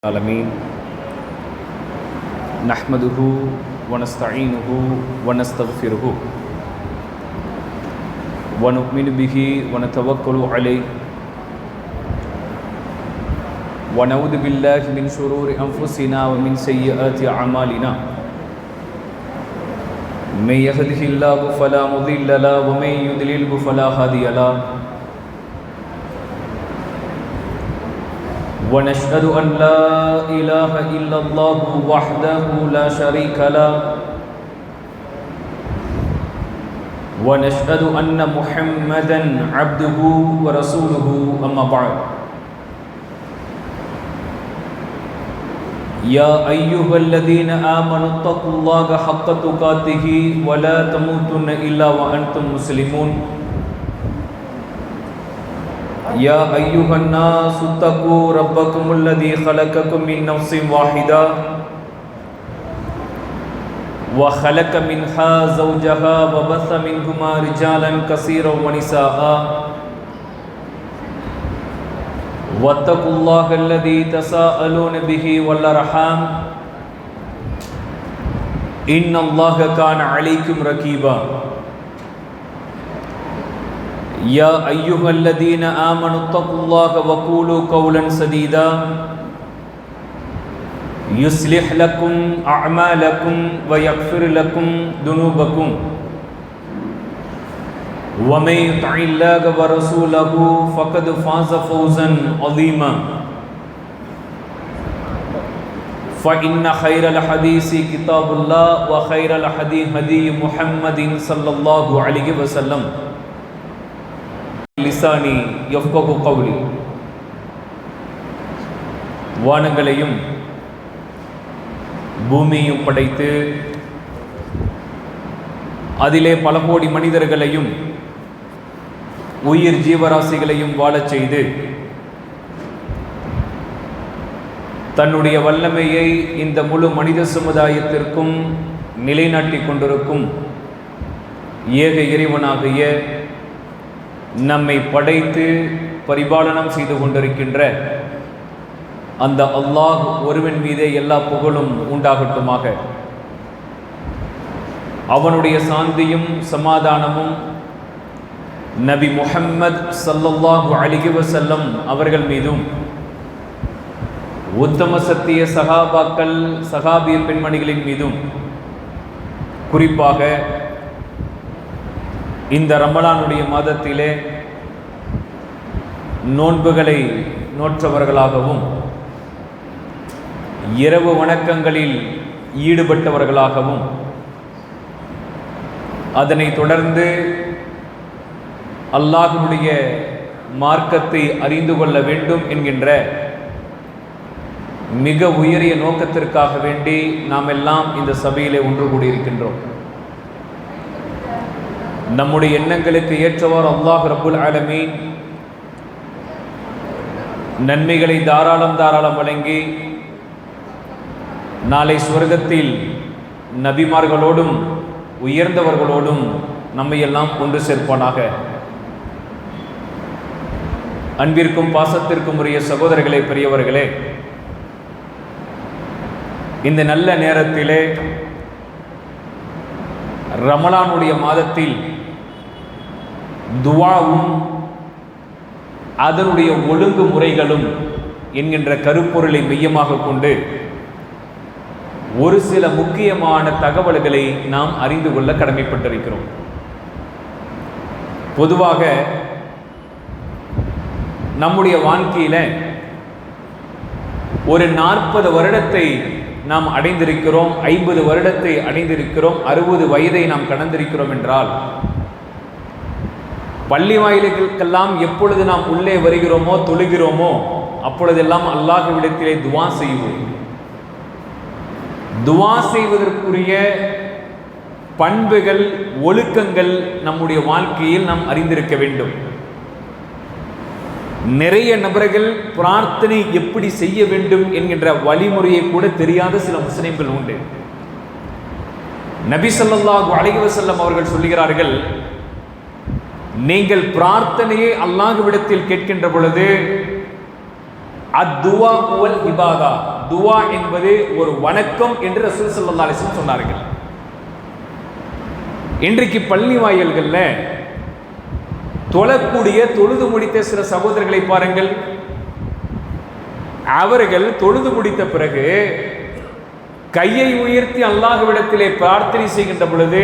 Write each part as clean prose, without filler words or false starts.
العالمين نحمده ونستعينه ونستغفره ونؤمن به ونتوكل عليه ونعوذ بالله من شرور أنفسنا ومن سيئات أعمالنا من يهده الله فلا مضل له ومن يضلل فلا هادي له ونشهد أن لا إله إلا الله وحده لا شريك له ونشهد أن محمدًا عبده ورسوله أما بعد يا أيها الذين آمنوا اتقوا الله حق تقاته ولا تموتن إلا وأنتم مسلمون يا أيها الناس اتقوا ربكم الذي خلقكم من نفس واحدة وخلق منها زوجها وبث منهما رجالا كثيرا ونساء واتقوا الله الذي تساءلون به والأرحام إن الله كان عليكم رقيبا يا أيها الذين آمنوا اتقوا الله وقولوا قولا سديدا يصلح لكم أعمالكم ويغفر لكم ذنوبكم ومن يطع الله ورسوله فقد فاز فوزا عظيما فإن خير الحديث كتاب الله وخير الهدي هدي محمد صلى الله عليه وسلم லிசானி யஃப்கஹு கௌலி. வானங்களையும் பூமியையும் படைத்து அதிலே பல கோடி மனிதர்களையும் உயிர் ஜீவராசிகளையும் வாழச் செய்து தன்னுடைய வல்லமையை இந்த முழு மனித சமுதாயத்திற்கும் நிலைநாட்டிக் கொண்டிருக்கும் ஏக இறைவனாகிய நம்மை படைத்து பரிபாலனம் செய்து கொண்டிருக்கின்ற அந்த அல்லாஹ் ஒருவன் மீதே எல்லா புகழும் உண்டாகட்டுமாக. அவனுடைய சாந்தியும் சமாதானமும் நபி முஹம்மத் ஸல்லல்லாஹு அலைஹி வஸல்லம் அவர்கள் மீதும் உத்தம சத்திய சஹாபாக்கள் சஹாபிய பெண்மணிகளின் மீதும் குறிப்பாக இந்த ரமலானுடைய மாதத்திலே நோன்புகளை நோற்றவர்களாகவும் இரவு வணக்கங்களில் ஈடுபட்டவர்களாகவும் அதனை தொடர்ந்து அல்லாஹ்வுடைய மார்க்கத்தை அறிந்து கொள்ள வேண்டும் என்கின்ற மிக உயரிய நோக்கத்திற்காக வேண்டி நாம் எல்லாம் இந்த சபையிலே ஒன்று கூடியிருக்கின்றோம். நம்முடைய எண்ணங்களுக்கு ஏற்றவாறு அல்லாஹ் ரப்புல் ஆலமீன் நன்மைகளை தாராளம் வழங்கி நாளை சுவர்க்கத்தில் நபிமார்களோடும் உயர்ந்தவர்களோடும் நம்மையெல்லாம் ஒன்று சேர்ப்பானாக. அன்பிற்கும் பாசத்திற்கும் உரிய சகோதரர்களே, பெரியவர்களே, இந்த நல்ல நேரத்திலே ரமலானுடைய மாதத்தில் துஆவும் அதனுடைய ஒழுங்குமுறைகளும் என்கின்ற கருப்பொருளை மையமாக கொண்டு ஒரு சில முக்கியமான தகவல்களை நாம் அறிந்து கொள்ள கடமைப்பட்டிருக்கிறோம். பொதுவாக நம்முடைய வாழ்க்கையில ஒரு 40 வருடத்தை நாம் அடைந்திருக்கிறோம், 50 வருடத்தை அடைந்திருக்கிறோம், 60 வயதை நாம் கடந்திருக்கிறோம் என்றால் பள்ளி வாயிலுக்கெல்லாம் எப்பொழுது நாம் உள்ளே வருகிறோமோ தொழுகிறோமோ அப்பொழுதெல்லாம் அல்லாஹ்விடத்திலே துஆ செய்வோம். துஆ செய்வதற்குரிய பண்புகள் ஒழுக்கங்கள் நம்முடைய வாழ்க்கையில் நாம் அறிந்திருக்க வேண்டும். நிறைய நபர்கள் பிரார்த்தனை எப்படி செய்ய வேண்டும் என்கின்ற வழிமுறையை கூட தெரியாத சில முஸ்லிம்கள் உண்டு. நபி ஸல்லல்லாஹு அலைஹி வஸல்லம் அவர்கள் சொல்கிறார்கள், நீங்கள் பிரார்த்தனையை அல்லாஹ்விடத்தில் கேட்கின்ற பொழுது அத்துவா வல் இபாதா, துவா என்பது ஒரு வணக்கம் என்று ரசூல் ஸல்லல்லாஹு அலைஹி வஸல்லம் சொன்னார்கள். இன்றைக்கு பள்ளி வாயில்கள்ல தொழக்கூடிய தொழுது முடித்த சில சகோதரர்களை பாருங்கள். அவர்கள் தொழுது முடித்த பிறகு கையை உயர்த்தி அல்லாஹ்விடத்திலே பிரார்த்தனை செய்கின்ற பொழுது,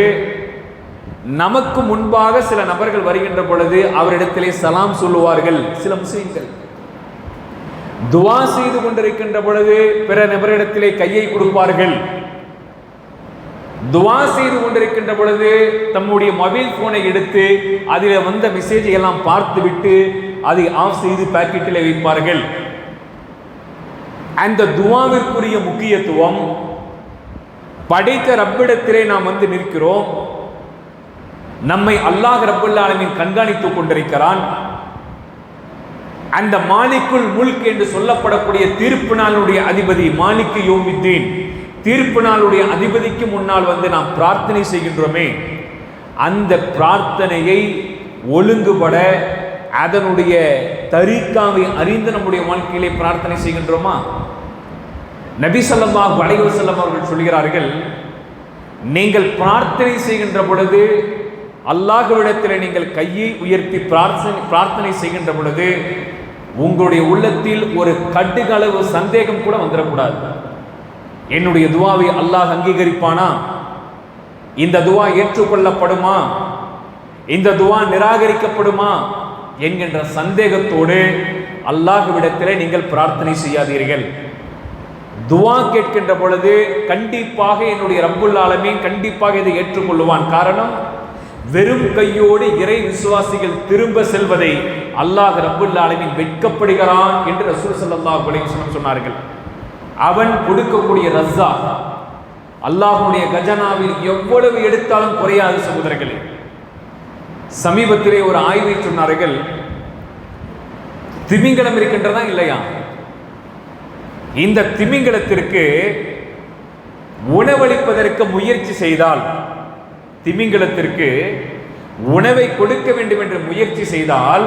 நமக்கு முன்பாக சில நபர்கள் வருகின்ற பொழுது அவரிடத்திலே சலாம் சொல்லுவார்கள். சில முஸ்லிம்கள் துவா செய்து கொண்டிருக்கின்ற பொழுது பிற நபரிடத்திலே கையை கொடுப்பார்கள். துவா செய்து கொண்டிருக்கின்ற பொழுது தம்முடைய மொபைல் போனை எடுத்து அதில் வந்த மெசேஜை எல்லாம் பார்த்து விட்டு அதை ஆஃப் செய்து பாக்கெட்டில் வைப்பார்கள். அந்த துவாவிற்குரிய முக்கியத்துவம், படைத்த ரப்பிடத்திலே நாம் வந்து நிற்கிறோம், நம்மை அல்லாஹ் ரப்புல் ஆலமீன் கண்காணித்துக் கொண்டிருக்கிறான். அந்த மாலிக்குல் முல்க் என்று சொல்லப்படக்கூடிய தீர்ப்பு நாளுடைய அதிபதி மாலிக்கு யௌமித்தீன், தீர்ப்பு நாளுடைய அதிபதிக்கு முன்னால் வந்து நாம் பிரார்த்தனை செய்கின்றோமே, அந்த பிரார்த்தனையை ஒழுங்குபட அதனுடைய தரீக்காவை அறிந்து நம்முடைய வாழ்க்கையிலே பிரார்த்தனை செய்கின்றோமா? நபி ஸல்லல்லாஹு அலைஹி வஸல்லம் அவர்கள் சொல்கிறார்கள், நீங்கள் பிரார்த்தனை செய்கின்ற பொழுது, அல்லாஹ்விடத்தில் நீங்கள் கையை உயர்த்தி பிரார்த்தனை செய்கின்ற பொழுது உங்களுடைய உள்ளத்தில் ஒரு கடுகளவு சந்தேகம் கூட வந்துடக்கூடாது. என்னுடைய துவாவை அல்லாஹ் அங்கீகரிப்பானா? இந்த துவா ஏற்றுக்கொள்ளப்படுமா? இந்த துவா நிராகரிக்கப்படுமா என்கின்ற சந்தேகத்தோடு அல்லாஹ்விடத்தில் நீங்கள் பிரார்த்தனை செய்யாதீர்கள். துவா கேட்கின்ற பொழுது கண்டிப்பாக என்னுடைய ரப்புல் ஆலமீன் கண்டிப்பாக இதை ஏற்றுக்கொள்ளுவான். காரணம், வெறும் கையோடு இறை விசுவாசிகள் திரும்ப செல்வதை அல்லாஹ் ரப்புல் ஆலமீன் வெட்கப்படுகிறான் என்று ரசூல் ஸல்லல்லாஹு அலைஹி வஸல்லம் சொன்னார்கள். அவன் கொடுக்கக்கூடிய ரஸாக் அல்லாஹ்வுடைய கஜனாவில் எவ்வளவு எடுத்தாலும் குறையாது சகோதரர்களே. சமீபத்திலே ஒரு ஆய்வை சொன்னார்கள், திமிங்கலம் இருக்கின்றதா இல்லையா? இந்த திமிங்கலத்திற்கு உணவளிப்பதற்கு முயற்சி செய்தால், திமிங்கலத்திற்கு உணவை கொடுக்க வேண்டும் என்று முயற்சி செய்தால்,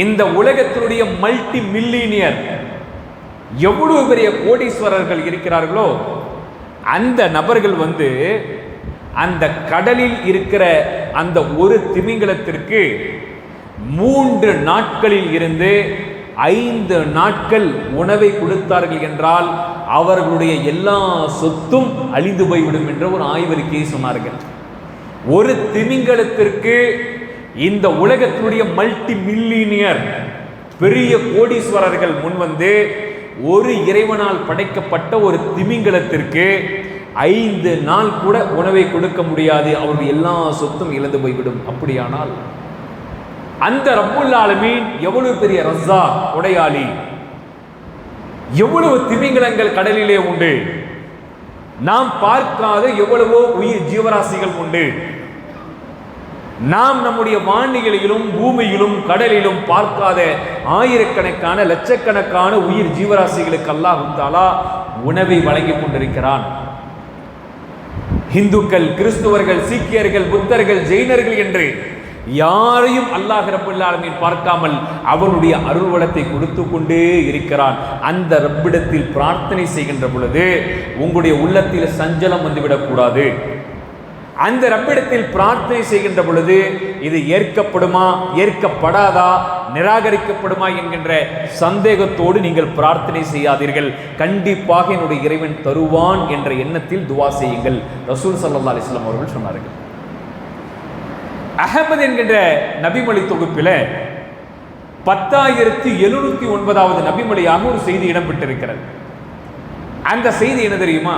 இந்த உலகத்தினுடைய மல்டி மில்லியனியர் எவ்வளவு பெரிய கோடீஸ்வரர்கள் இருக்கிறார்களோ அந்த நபர்கள் வந்து அந்த கடலில் இருக்கிற அந்த ஒரு திமிங்கலத்திற்கு 3 நாட்களில் இருந்து 5 நாட்கள் உணவை கொடுத்தார்கள் என்றால் அவர்களுடைய எல்லா சொத்தும் அழிந்து போய்விடும் என்ற ஒரு ஆய்வறிக்கையை சொன்னார்கள். ஒரு திமிங்கலத்திற்கு இந்த உலகத்தினுடைய மல்டி மில்லியனியர் பெரிய கோடீஸ்வரர்கள் முன்வந்து ஒரு இறைவனால் படைக்கப்பட்ட ஒரு திமிங்கலத்திற்கு 5 நாள் கூட உணவை கொடுக்க முடியாது, அவருடைய எல்லா சொத்தும் இழந்து போய்விடும். அப்படியானால் அந்த ரப்புல் ஆலமீன் எவ்வளவு பெரிய ரஸா, உடையாளி! எவ்வளவு திமிங்கலங்கள் கடலிலே உண்டு, நாம் பார்க்காத எவ்வளவோ உயிர் ஜீவராசிகள் உண்டு. நாம் நம்முடைய வானிலையிலும் பூமியிலும் கடலிலும் பார்க்காத ஆயிரக்கணக்கான லட்சக்கணக்கான உயிர் ஜீவராசிகளுக்கு அல்லாஹ் தஆலா உணவை வழங்கிக் கொண்டிருக்கிறான். இந்துக்கள், கிறிஸ்துவர்கள், சீக்கியர்கள், புத்தர்கள், ஜெயினர்கள் என்று யாரையும் அல்லாஹ் ரப்புல் ஆலமீன் பார்க்காமல் அவனுடைய அருள் வளத்தை கொடுத்து கொண்டே இருக்கிறான். அந்த ரப்பிடத்தில் பிரார்த்தனை செய்கின்ற பொழுது உங்களுடைய உள்ளத்தில் சஞ்சலம் வந்துவிடக்கூடாது. அந்த ரப்பிடத்தில் பிரார்த்தனை செய்கின்ற பொழுது இது ஏற்கப்படுமா, ஏற்கப்படாதா, நிராகரிக்கப்படுமா என்கின்ற சந்தேகத்தோடு நீங்கள் பிரார்த்தனை செய்யாதீர்கள். கண்டிப்பாக என்னுடைய இறைவன் தருவான் என்ற எண்ணத்தில் துவா செய்யுங்கள். ரசூல் ஸல்லல்லாஹு அலைஹி வஸல்லம் அவர்கள் சொன்னார்கள். அஹமது என்கின்ற நபிமொழி தொகுப்பில் 10,709வது நபிமொழியாக ஒரு செய்தி இடம்பெற்றிருக்கிறது. அந்த செய்தி என்ன தெரியுமா?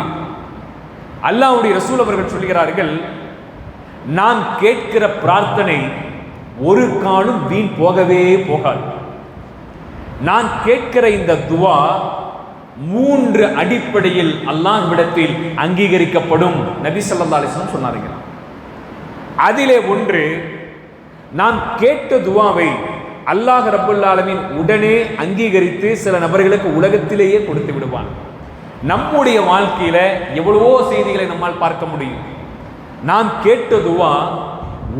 அல்லாஹ்வுடைய ரசூல் அவர்கள் சொல்கிறார்கள், நாம் கேட்கிற பிரார்த்தனை ஒரு காலும் வீண் போகவே போகாது. நான் கேட்கிற இந்த துவா 3 அடிப்படையில் அல்லாஹ்விடத்தில் அங்கீகரிக்கப்படும். நபி ஸல்லல்லாஹு அலைஹி வஸல்லம் சொன்னார்கள். அதிலே ஒன்று, நாம் கேட்ட துவாவை அல்லாஹ் ரப்புல் ஆலமீன் உடனே அங்கீகரித்து சில நபர்களுக்கு உலகத்திலேயே கொடுத்து விடுவான். நம்முடைய வாழ்க்கையில எவ்வளவோ செய்திகளை நம்மால் பார்க்க முடியும். நாம் கேட்ட துவா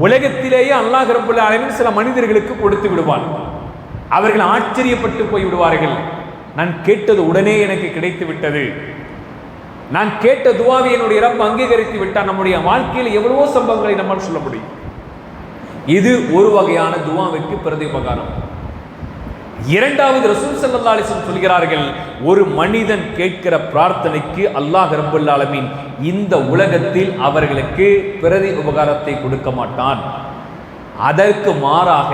உலகத்திலேயே அல்லாஹ் ரப்புல் ஆலமீன் சில மனிதர்களுக்கு கொடுத்து விடுவான். அவர்கள் ஆச்சரியப்பட்டு போய்விடுவார்கள். நான் கேட்டது உடனே எனக்கு கிடைத்து விட்டது, நான் கேட்ட துவாவை என்னுடைய ரப் அங்கீகரித்து விட்டார். நம்முடைய வாழ்க்கையில் எவ்வளவோ சம்பவங்களை நம்மால் சொல்ல முடியும். இது ஒரு வகையான துவாவிற்கு பிரதிபகாரம். இரண்டாவது, ரசூல் ஸல்லல்லாஹு அலைஹி வஸல்லம் சொல்கிறார்கள், ஒரு மனிதன் கேட்கிற பிரார்த்தனைக்கு அல்லாஹ் ரப்பல் ஆலமீன் இந்த உலகத்தில் அவர்களுக்கு பிரதி உபகாரத்தை கொடுக்க மாட்டான். அதற்கு மாறாக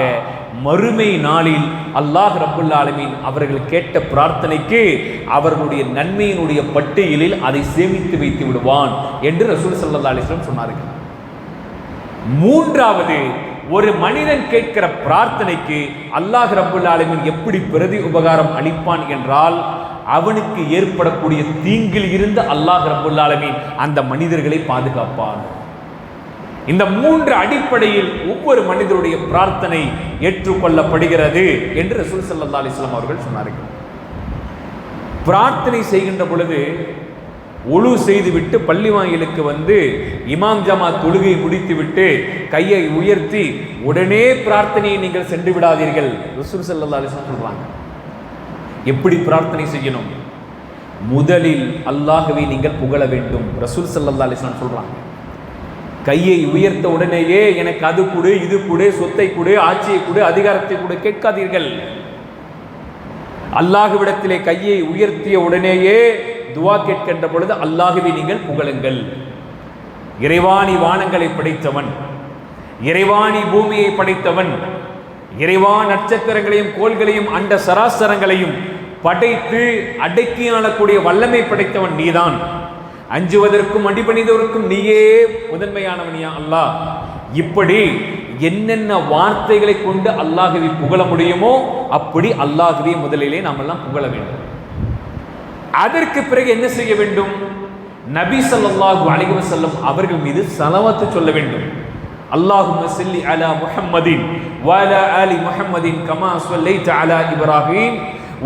மறுமை நாளில் அல்லாஹ் ரப்பல் ஆலமீன் அவர்கள் கேட்ட பிரார்த்தனைக்கு அவர்களுடைய நன்மையினுடைய பட்டியலில் அதை சேமித்து வைத்து விடுவான் என்று ரசூல் ஸல்லல்லாஹு அலைஹி வஸல்லம் சொன்னார்கள். மூன்றாவது, ஒரு மனிதன் கேட்கிற பிரார்த்தனைக்கு அல்லாஹ் ரப்பல் ஆலமீன் எப்படி பிரதி உபகாரம் அளிப்பான் என்றால், அவனுக்கு ஏற்படக்கூடிய தீங்கில் இருந்து அல்லாஹ் ரப்பல் ஆலமீன் அந்த மனிதர்களை பாதுகாப்பான். இந்த மூன்று அடிப்படையில் ஒவ்வொரு மனிதருடைய பிரார்த்தனை ஏற்றுக்கொள்ளப்படுகிறது என்று ரசூல் ஸல்லல்லாஹு அலைஹி வஸல்லம் அவர்கள் சொன்னார்கள். பிரார்த்தனை செய்கின்ற பொழுது ஒழு செய்துவிட்டு பள்ளி வாயிலுக்கு வந்து இமாம் ஜமாத் தொழுகை முடித்துவிட்டு கையை உயர்த்தி உடனே பிரார்த்தனையை நீங்கள் சென்று விடாதீர்கள். ரசூல் ஸல்லல்லாஹு அலைஹி வஸல்லம் சொல்றாங்க. எப்படி பிரார்த்தனை செய்யணும்? முதலில் அல்லாஹ்வை நீங்கள் புகழ வேண்டும். ரசூல் ஸல்லல்லாஹு அலைஹி வஸல்லம் சொல்றாங்க. கையை உயர்த்த உடனேயே எனக்கு அது கொடு, இது கொடு, சொத்தை கொடு, ஆட்சியை கொடு, அதிகாரத்தை கொடு கேட்காதீர்கள். அல்லாஹ்விடத்திலே கையை உயர்த்திய உடனேயே துவா கேட்கின்ற பொழுது அல்லாஹ்வை நீங்கள் புகழுங்கள். இறைவாணி வானங்களை படைத்தவன், இறைவாணி பூமியை படைத்தவன், இறைவா நட்சத்திரங்களையும் கோள்களையும் அண்ட சராசரங்களையும் படைத்து அடக்கி ஆளக்கூடிய வல்லமை படைத்தவன் நீதான். அஞ்சுவதற்கும் அடிபணிதவருக்கும் நீயே முதன்மையானவனியா அல்லாஹ். இப்படி என்னென்ன வார்த்தைகளை கொண்டு அல்லாஹ்வை புகழ முடியுமோ அப்படி அல்லாஹ்வை முதலிலே நாம் எல்லாம் புகழ வேண்டும். அதற்கு பிறகு என்ன செய்ய வேண்டும்? நபி ஸல்லல்லாஹு அலைஹி வஸல்லம் அவர்கள் மீது ஸலவாத் சொல்ல வேண்டும். அல்லாஹும்ம ஸல்லி அலா முஹம்மதின் வ அலா ஆலி முஹம்மதின் கமா ஸல்லைத அலா இப்ராஹீம்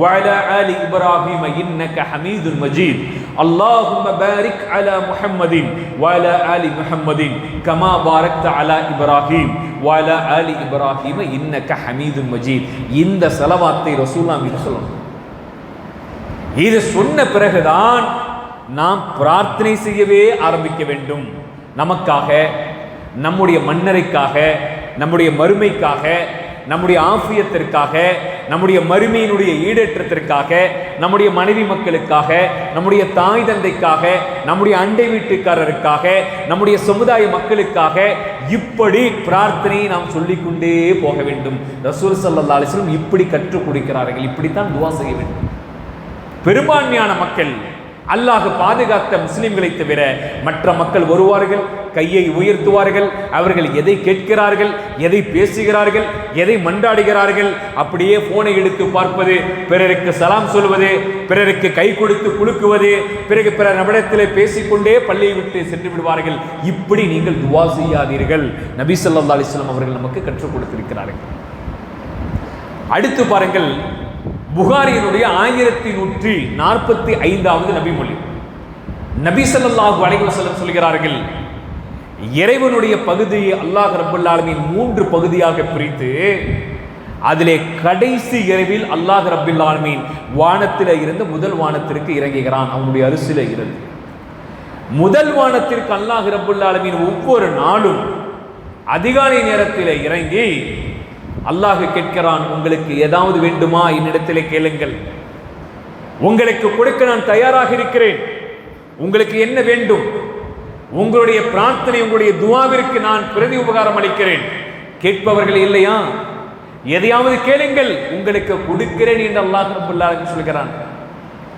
வ அலா ஆலி இப்ராஹீம் இன்னக ஹமீதுல் மஜீத். அல்லாஹும்ம பாரிக் அலா முஹம்மதின் வ அலா ஆலி முஹம்மதின் கமா பாரக்த அலா இப்ராஹீம் வ அலா ஆலி இப்ராஹீம் இன்னக ஹமீதுல் மஜீத். இந்த ஸலவாத்தை ரசூலுல்லாஹ் மீது சொல்லணும். இது சொன்ன பிறகுதான் நாம் பிரார்த்தனை செய்யவே ஆரம்பிக்க வேண்டும். நமக்காக, நம்முடைய மன்னரைக்காக, நம்முடைய மறுமைக்காக, நம்முடைய ஆஃபியத்திற்காக, நம்முடைய மறுமையினுடைய ஈடேற்றத்திற்காக, நம்முடைய மனைவி மக்களுக்காக, நம்முடைய தாய் தந்தைக்காக, நம்முடைய அண்டை வீட்டுக்காரருக்காக, நம்முடைய சமுதாய மக்களுக்காக, இப்படி பிரார்த்தனையை நாம் சொல்லிக்கொண்டே போக வேண்டும். ரசூல் ஸல்லல்லாஹு அலைஹி வஸல்லம் இப்படி கற்றுக் கொடுக்கிறார்கள். இப்படித்தான் துஆ செய்ய வேண்டும். பெரும்பான்மையான மக்கள், அல்லாஹ் பாதுகாத்த முஸ்லிம்களை தவிர மற்ற மக்கள் வருவார்கள், கையை உயர்த்துவார்கள். அவர்கள் எதை கேட்கிறார்கள், எதை பேசுகிறார்கள், எதை மன்றாடுகிறார்கள், அப்படியே போனை எடுத்து பார்ப்பது, பிறருக்கு சலாம் சொல்வது, பிறருக்கு கை கொடுத்து குலுக்குவது, பிறகு பிற நபரிடத்திலே பேசிக்கொண்டே பள்ளியை விட்டு சென்று விடுவார்கள். இப்படி நீங்கள் துஆ செய்யாதீர்கள். நபி ஸல்லல்லாஹு அலைஹி வஸல்லம் அவர்கள் நமக்கு கற்றுக் கொடுத்திருக்கிறார்கள். அடுத்து பாருங்கள், புகாரியினுடைய 1145வது நபிமொழி. நபி ஸல்லல்லாஹு அலைஹி வஸல்லம் சொல்கிறார்கள், இறைவனுடைய பகுதியை அல்லாஹ் ரப்பல் ஆலமீன் 3 பகுதியாக பிரித்து அதிலே கடைசி இரவில் அல்லாஹ் ரப்பல் ஆலமீன் வானத்திலே இருந்து முதல் வானத்திற்கு இறங்குகிறான். அவனுடைய அரிசிலே இருந்து முதல் வானத்திற்கு அல்லாஹ் ரப்பல் ஆலமீன் ஒவ்வொரு நாளும் அதிகாலை நேரத்திலே இறங்கி அல்லாஹ் கேட்கிறான், உங்களுக்கு ஏதாவது வேண்டுமா? என்னிடத்திலே கேளுங்கள், உங்களுக்கு கொடுக்க நான் தயாராக இருக்கிறேன். உங்களுக்கு என்ன வேண்டும்? உங்களுடைய பிரார்த்தனை, உங்களுடைய துஆவிற்கு நான் பிரதி உபகாரம் அளிக்கிறேன். கேட்பவர்கள் இல்லையா? எதையாவது கேளுங்கள், உங்களுக்கு கொடுக்கிறேன் என்று அல்லாஹ் ரப்பல் ஆலமீன் சொல்கிறான்.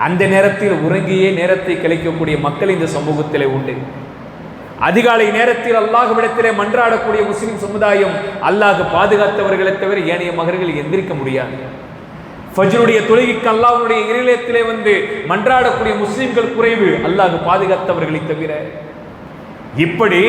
அந்த நேரத்தில் உறங்கியே நேரத்தை கழிக்கக்கூடிய மக்கள் இந்த சமூகத்திலே உண்டு. அதிகாலை நேரத்தில் அல்லாஹ்விடத்திலே மன்றாடக்கூடிய முஸ்லிம் சமுதாயம் அல்லாஹ் பாதுகாத்தவர்களை தவிர ஏனைய மகர்கள் எந்திரிக்க முடியாது. ஃபஜ்ருடைய தொழுகைக்கு அல்லாஹ்வுடைய இறையிலத்திலே வந்து மன்றாடக்கூடிய முஸ்லிம்கள் குறைவு, அல்லாஹ் பாதுகாத்தவர்களை தவிர. இப்படி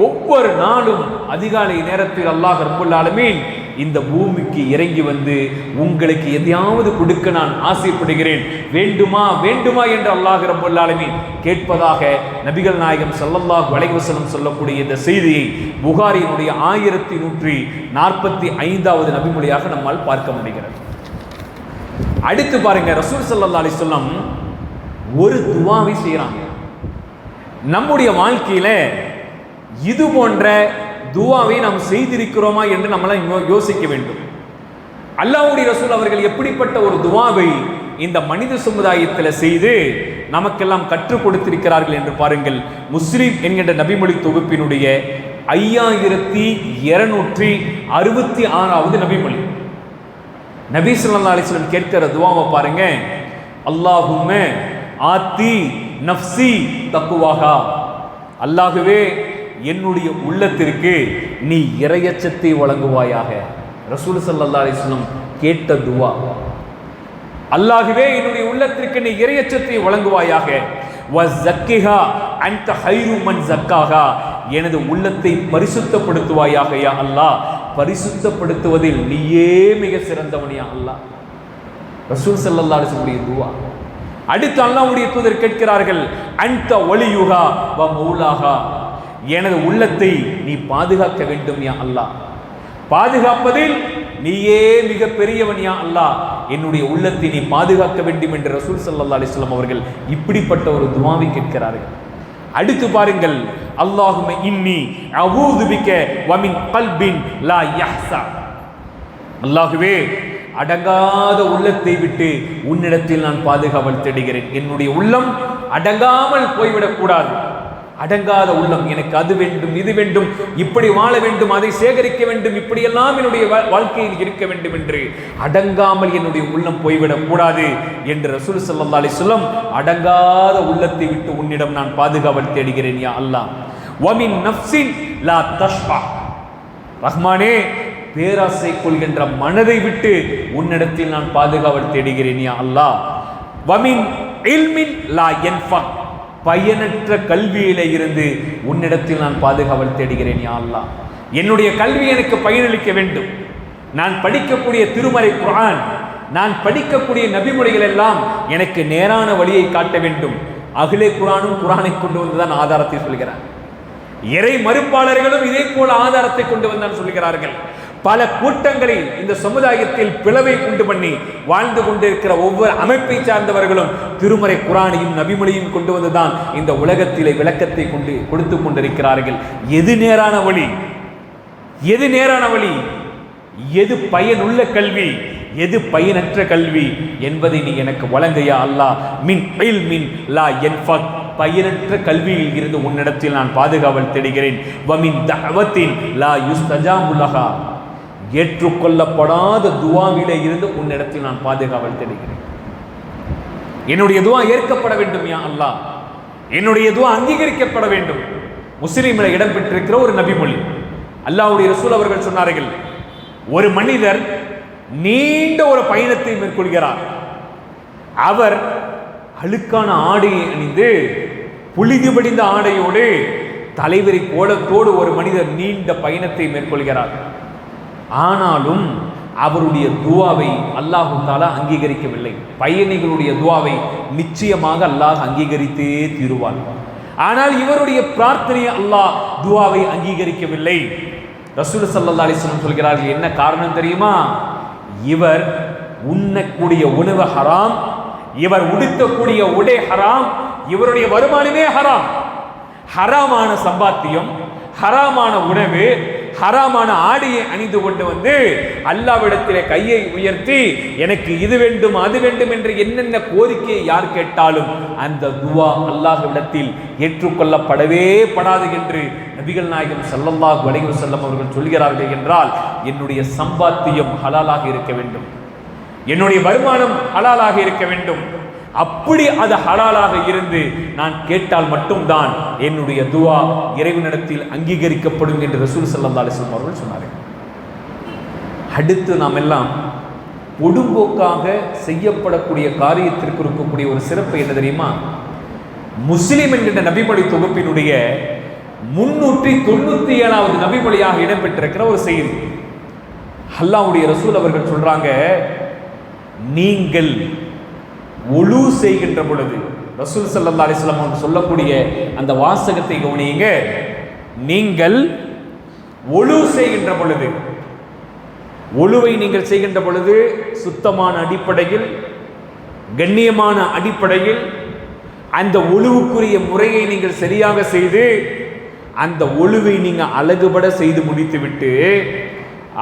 ஒவ்வொரு நாளும் அதிகாலை நேரத்தில் அல்லாஹ் ரப்பல் ஆலமீன் இந்த பூமிக்கு இறங்கி வந்து உங்களுக்கு எதையாவது கொடுக்க நான் ஆசைப்படுகிறேன், வேண்டுமா வேண்டுமா என்று அல்லாஹ் ரப்பல் ஆலமீன் கேட்பதாக நபிகள் நாயகம் ஸல்லல்லாஹு அலைஹி வஸல்லம் சொல்லக்கூடிய இந்த செய்தியை புகாரியினுடைய 1145வது நபிமொழியாக நம்மால் பார்க்க முடிகிறது. அடுத்து பாருங்க, ரசூல் ஸல்லல்லாஹு அலைஹி வஸல்லம் ஒரு துஆவை செய்றாங்க. நம்முடைய வாழ்க்கையில இது போன்ற துஆவை நாம் செய்திருக்கிறோமா என்று நம்மளாம் யோசிக்க வேண்டும். அல்லாஹ்வுடைய ரசூல் அவர்கள் எப்படிப்பட்ட ஒரு துஆவை இந்த மனித சமுதாயத்தில் செய்து நமக்கெல்லாம் கற்றுக் கொடுத்திருக்கிறார்கள் என்று பாருங்கள். முஸ்லிம் என்கின்ற நபிமொழி தொகுப்பினுடைய 5266வது நபிமொழி. நபி ஸல்லல்லாஹு அலைஹி வஸல்லம் கேட்கிற துஆவை பாருங்க. அல்லாஹும்ம ஆத்தி நஃப்ஸி தக்வாஹா. அல்லாஹ்வே என்னுடைய உள்ளத்திற்கு நீ இறையச்சத்தை வழங்குவாயாக. ரசூல் ஸல்லல்லாஹு அலைஹி வஸல்லம் கேட்ட துஆ. அல்லாஹ்வே என்னுடைய உள்ளத்திற்கு நீ இறையச்சத்தை வழங்குவாயாக. வஸக்கிஹா அன்த ஹைரு மன் ஸக்காஹா. எனது உள்ளத்தை பரிசுத்தப்படுத்துவாயாக யா அல்லாஹ். பரிசுத்தப்படுத்துவதில் நீயே மிக சிறந்தவன் யா அல்லாஹ். ரசூல் ஸல்லல்லாஹு அலைஹி வஸல்லம் துஆ. அடுத்து அல்லாஹ்வுடைய தூதர் கேட்கிறார்கள், அன்த வலியுஹா வ மௌலாஹா. எனது உள்ளத்தை நீ பாதுகாக்க வேண்டும் யா அல்லாஹ். பாதுகாப்பதில் நீயே மிக பெரியவன் யா அல்லாஹ். என்னுடைய உள்ளத்தை நீ பாதுகாக்க வேண்டும் என்று ரசூல் ஸல்லல்லாஹு அலைஹி வஸல்லம் அவர்கள் இப்படிப்பட்ட ஒரு துஆவை கேட்கிறார்கள். அடுத்து பாருங்கள், அல்லாஹும்ம இன்னி அஊது பிக வ மின் கல்பின் லா யஹ்ஸா. அல்லாஹ்வே அடங்காத உள்ளத்தை விட்டு உன்னிடத்தில் நான் பாதுகாவல் தேடுகிறேன். என்னுடைய உள்ளம் அடங்காமல் போய்விடக் கூடாது. அடங்காத உள்ளம், எனக்கு அது வேண்டும், இது வேண்டும், இப்படி வாழ வேண்டும், அதை சேகரிக்க வேண்டும், இப்படியெல்லாம் என்னுடைய வாழ்க்கையில் இருக்க வேண்டும் என்று அடங்காமல் என்னுடைய உள்ளம் போய்விடக் கூடாது என்று ரசூல் ஸல்லல்லாஹு அலைஹி வஸல்லம் அடங்காத உள்ளத்தை விட்டு உன்னிடம் நான் பாதுகாவல் தேடுகிறேன் யா அல்லாஹ். வமின் நஃப்ஸின் லா தஷ்பா. ரஹ்மானே பேராசை கொள்கின்ற மனதை விட்டு உன்னிடத்தில் நான் பாதுகாவல் தேடுகிறேன் யா அல்லாஹ். வமின் இல்மின் லா யன்ஃபா. பயனற்ற கல்வியில இருந்து உன்னிடத்தில் நான் பாதுகாவல் தேடுகிறேன் யா அல்லாஹ். என்னுடைய கல்வி எனக்கு பயனளிக்க வேண்டும். நான் படிக்கக்கூடிய திருமறை குர்ஆன், நான் படிக்கக்கூடிய நபிமொழிகள் எல்லாம் எனக்கு நேரான வழியை காட்ட வேண்டும். அஹ்லே குர்ஆனும் குர்ஆனை கொண்டு வந்துதான் ஆதாரத்தை சொல்கிறார். இறை மறுப்பாளர்களும் இதே போல ஆதாரத்தை கொண்டு வந்தான் சொல்கிறார்கள். பல கூட்டங்களில் இந்த சமுதாயத்தில் பிளவை உண்டு பண்ணி வாழ்ந்து கொண்டிருக்கிற ஒவ்வொரு அமைப்பை சார்ந்தவர்களும் திருமறை குர்ஆனையும் நபிமொழியும் கொண்டு வந்துதான் இந்த உலகத்திலே விளக்கத்தை கொடுத்து கொண்டிருக்கிறார்கள். எது நேரான வழி, எது நேரான வழி, எது பயனுள்ள கல்வி, எது பயனற்ற கல்வி என்பதை நீ எனக்கு வழங்கையா அல்லாஹ். மின் இல்மின் லா யன்ஃபக். பயனற்ற கல்வியில் இருந்து உன்னிடத்தில் நான் பாதுகாவல் தேடுகிறேன். வமின் தஅவத்தின் லா யுஸ்தஜாபு லஹா. ஏற்றுக்கொள்ளப்படாத துஆவிலே இருந்து உன்னிடத்தில் நான் பாதுகாவல் தேடுகிறேன். என்னுடைய துஆ ஏற்கப்பட வேண்டும் யா அல்லாஹ். என்னுடைய துஆ அங்கீகரிக்கப்பட வேண்டும். முஸ்லிமில் இடம்பெற்றிருக்கிற ஒரு நபிமொழி. அல்லாஹ்வுடைய ரசூல் அவர்கள் சொன்னார்கள், ஒரு மனிதர் நீண்ட ஒரு பயணத்தை மேற்கொள்கிறார். அவர் அழுக்கான ஆடையை அணிந்து புழுதி படிந்த ஆடையோடு தலைவரி கோலத்தோடு ஒரு மனிதர் நீண்ட பயணத்தை மேற்கொள்கிறார். ஆனாலும் அவருடைய துஆவை அல்லாஹ் தஆலா அங்கீகரிக்கவில்லை. பயணிகளுடைய துஆவை நிச்சயமாக அல்லாஹ் அங்கீகரித்தே தீருவான். ஆனால் இவருடைய பிரார்த்தனையை அல்லாஹ் துஆவை அங்கீகரிக்கவில்லை. ரசூல் ஸல்லல்லாஹு அலைஹி வஸல்லம் சொல்கிறார்கள், என்ன காரணம் தெரியுமா? இவர் உண்ணக்கூடிய உணவு ஹராம், இவர் உடுத்தக்கூடிய உடை ஹராம், இவருடைய வருமானமே ஹராம். ஹராமான சம்பாத்தியம், ஹராமான உணவு, ஹராமான ஆடையை அணிந்து கொண்டு வந்து அல்லாஹ்விடத்திலே கையை உயர்த்தி எனக்கு இது வேண்டும் அது வேண்டும் என்று என்னென்ன கோரிக்கையை யார் கேட்டாலும் அந்த துஆ அல்லாஹ்விடத்தில் ஏற்றுக்கொள்ளப்படவே படாது என்று நபிகள் நாயகம் ஸல்லல்லாஹு அலைஹி வஸல்லம் அவர்கள் சொல்கிறார்கள். என்றால் என்னுடைய சம்பாத்தியம் ஹலாலாக இருக்க வேண்டும், என்னுடைய வருமானம் ஹலாலாக இருக்க வேண்டும். அப்படி அது ஹலாலாக இருந்து நான் கேட்டால் மட்டும்தான் என்னுடைய துஆ இறைவனிடத்தில் அங்கீகரிக்கப்படும் என்று ரசூல் ஸல்லல்லாஹு அலைஹி வஸல்லம் அவர்கள் சொன்னார்கள். அடுத்து நாம் எல்லாம் பொடும்போக்காக செய்யப்படக்கூடிய காரியத்திற்கு இருக்கக்கூடிய ஒரு சிறப்பு என்ன தெரியுமா? முஸ்லிம் என்கின்ற நபிமொழி தொகுப்பினுடைய 397வது நபிமொழியாக இடம்பெற்றிருக்கிற ஒரு செய்தி. அல்லாஹ்வுடைய ரசூல் அவர்கள் சொல்றாங்க, நீங்கள் ஒழு செய்கின்ற பொழுது, ரசூல் ஸல்லல்லாஹு அலைஹி வஸல்லம் அவங்க சொல்லக்கூடிய அந்த வாசகத்தை கவனியுங்க. நீங்கள் ஒழு செய்கின்ற பொழுது ஒழுவை நீங்கள் செய்கின்ற பொழுது சுத்தமான அடிப்படையில், கண்ணியமான அடிப்படையில் அந்த ஒழுவுக்குரிய முறையை நீங்கள் சரியாக செய்து அந்த ஒழுவை நீங்கள் அழகுபட செய்து முடித்துவிட்டு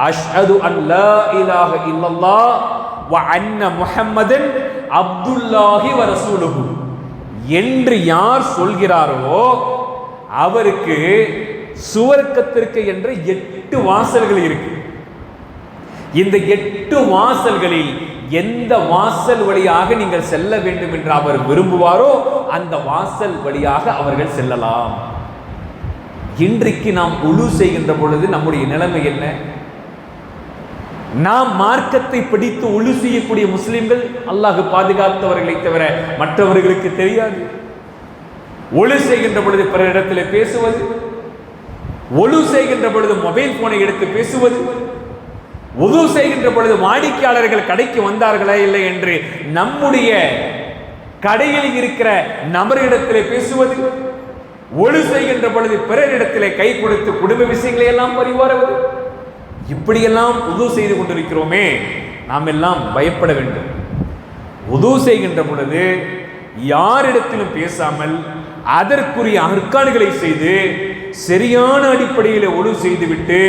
அஷ்ஹது அன் லா இலாஹ இல்லல்லாஹ் வ அன்ன முஹம்மதன் அப்துல்லாஹி வ ரசூலுஹு என்று யார் சொல்கிறாரோ அவருக்கு சுவர்க்கத்திற்கு என்ற 8 வாசல்கள் இருக்கு. இந்த 8 வாசல்களில் எந்த வாசல் வழியாக நீங்கள் செல்ல வேண்டும் என்று அவர் விரும்புவாரோ அந்த வாசல் வழியாக அவர்கள் செல்லலாம். இன்றைக்கு நாம் உழு செய்கின்ற பொழுது நம்முடைய நிலைமை என்ன? நாம் மார்க்கத்தை பிடித்து உழு செய்யக்கூடிய முஸ்லிம்கள் அல்லாஹ் பாதுகாத்தவர்களை தவிர மற்றவர்களுக்கு தெரியாது. ஒழு செய்கின்ற பொழுது பிற இடத்தில் பேசுவது, ஒழு செய்கின்ற பொழுது மொபைல் போனை எடுத்து பேசுவது, உது செய்கின்ற பொழுது வாடிக்கையாளர்கள் கடைக்கு வந்தார்களா இல்லை என்று நம்முடைய கடையில் இருக்கிற நபரிடத்திலே பேசுவது, ஒழு செய்கின்ற பொழுது பிறரிடத்திலே கை கொடுத்து குடும்ப விஷயங்களை எல்லாம் பரிவாருவது, இப்படியெல்லாம் உது செய்து கொண்டிருக்கிறோமே. நாம் எல்லாம் பயப்பட வேண்டும். உது செய்கின்ற பொழுது யாரிடத்திலும் பேசாமல் அதற்குரிய அர்க்கான்களை செய்து சரியான அடிப்படையில் ஒழு செய்துவிட்டு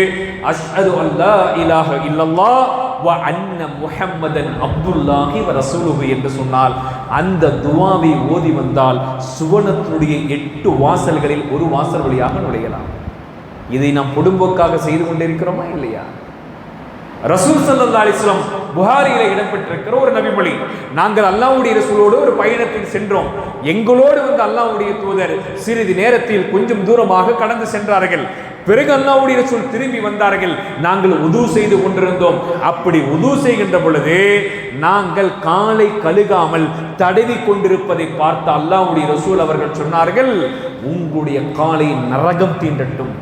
அஷ்ஹது அல்லா இலாஹ இல்லல்லாஹ் வ அன்ன முஹம்மதன் அப்துல்லாஹி வ ரசூலுஹு என்று சொன்னால் அந்த துஆவை ஓதி வந்தால் சுவனத்தினுடைய 8 வாசல்களில் ஒரு வாசல் வழியாக நுழையலாம். இதை நாம் பொடும்போக்காக செய்து கொண்டிருக்கிறோமா இல்லையா? ரசூல் ஸல்லல்லாஹு அலைஹி வஸல்லம் புகாரியிலே இடம்பெற்றிருக்கிற ஒரு நபிமொழி, நாங்கள் அல்லாஹ்வுடைய ரசூலோடு ஒரு பயணத்தில் சென்றோம். எங்களோடு வந்து அல்லாஹ்வுடைய தூதர் சிறிது நேரத்தில் கொஞ்சம் தூரமாக கடந்து சென்றார்கள். பிறகு அல்லாஹ்வுடைய ரசூல் திரும்பி வந்தார்கள். நாங்கள் உது செய்து கொண்டிருந்தோம். அப்படி உது செய்கின்ற பொழுது நாங்கள் காலை கழுகாமல் தடவி கொண்டிருப்பதை பார்த்த அல்லாஹ்வுடைய ரசூல் அவர்கள் சொன்னார்கள், உங்களுடைய காலை நரகம் தீண்டட்டும்,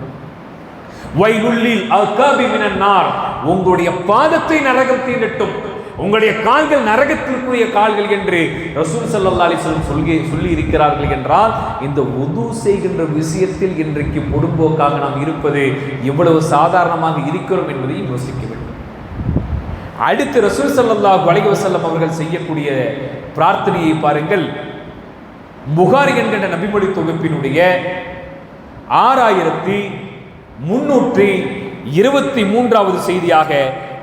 வைலுல்லில் அகாபி மினன் நார், உங்களுடைய பாதத்தை நரகம் தீண்டட்டும், உங்களுடைய கால்கள் நரகத்திற்குரிய கால்கள் என்று ரசூல் ஸல்லல்லாஹு அலைஹி வஸல்லம் சொல்லி இருக்கிறார்கள். என்றால் இந்த உது செய்கின்ற விஷயத்தில் இன்றைக்கு பொடும்போக்காக நாம் இருப்பது எவ்வளவு சாதாரணமாக இருக்கிறோம் என்பதை யோசிக்க வேண்டும். அடுத்து ரசூல் ஸல்லல்லாஹு அலைஹி வஸல்லம் அவர்கள் செய்யக்கூடிய பிரார்த்தனையை பாருங்கள். புகாரி என்கின்ற நபிமொழி தொகுப்பினுடைய 6323வது செய்தியாக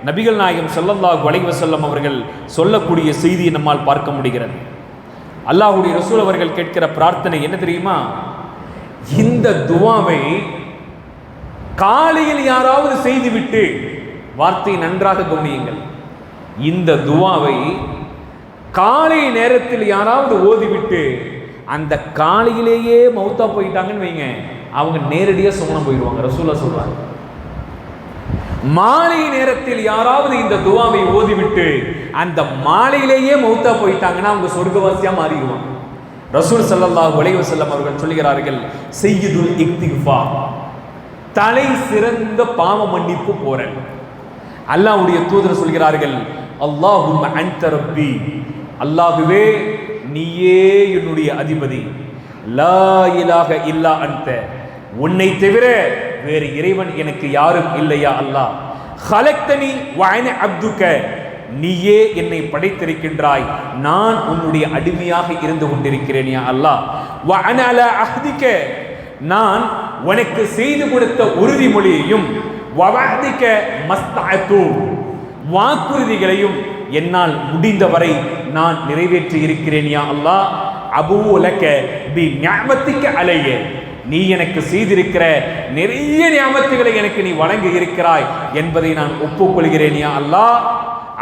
நபிகள் நாயகம் ஸல்லல்லாஹு அலைஹி வஸல்லம் அவர்கள் சொல்லக்கூடிய செய்தியை நம்மால் பார்க்க முடிகிறது. அல்லாஹ்வுடைய ரசூல் அவர்கள் கேட்கிற பிரார்த்தனை என்ன தெரியுமா? இந்த துஆவை காலையில் யாராவது செய்துவிட்டு, வார்த்தை நன்றாக கவனியுங்கள், இந்த துஆவை காலை நேரத்தில் யாராவது ஓதிவிட்டு அந்த காலையிலேயே மௌத்தா போயிட்டாங்கன்னு வைங்க, அவங்க நேரடியாக சுமணம் போயிடுவாங்க. ரசூலா சொல்றாங்க. மாலை நேரத்தில் யாராவது இந்த துஆவை ஓதிவிட்டு அந்த மாலையிலேயே மௌத்தா போயிட்டாங்கன்னா அவங்க சொர்க்கவாசியா மாறிடுவாங்க. ரசூல் ஸல்லல்லாஹு அலைஹி வஸல்லம் அவர்கள் சொல்கிறார்கள், சய்யிதுல் இக்திஃபார், தலை சிறந்த பாவ மன்னிப்பு போறல். அல்லாஹ்வுடைய தூதர் சொல்கிறார்கள், அல்லாஹும்ம அன்த ரப்பி, அல்லாஹ்வே நீயே என்னுடைய அதிபதி, லா இலாஹ இல்லா அன்த, உன்னை தவிர வேறு இறைவன் எனக்கு யாரும் இல்லையா அல்லாஹ், ஹலக்தனி வ அன அப்துக, நீயே என்னை படைத்திருக்கின்றாய், நான் உன்னுடைய அடிமையாக இருந்து கொண்டிருக்கிறேன் யா அல்லாஹ், வ அன அலா அஹ்திக, நான் உனக்கு செய்து கொடுத்த உறுதிமொழியையும், வ வஅதிக மஸ்தஅது, வாக்குறுதிகளையும் என்னால் முடிந்தவரை நான் நிறைவேற்றி இருக்கிறேன் யா அல்லாஹ், அபூ லக பி நிஅமத்திக அலைய, நீ எனக்கு செய்திருக்கிற நிறைய நியமத்துகளை எனக்கு நீ வழங்கி இருக்கிறாய் என்பதை நான் ஒப்புக்கொள்கிறேன் யா அல்லாஹ்,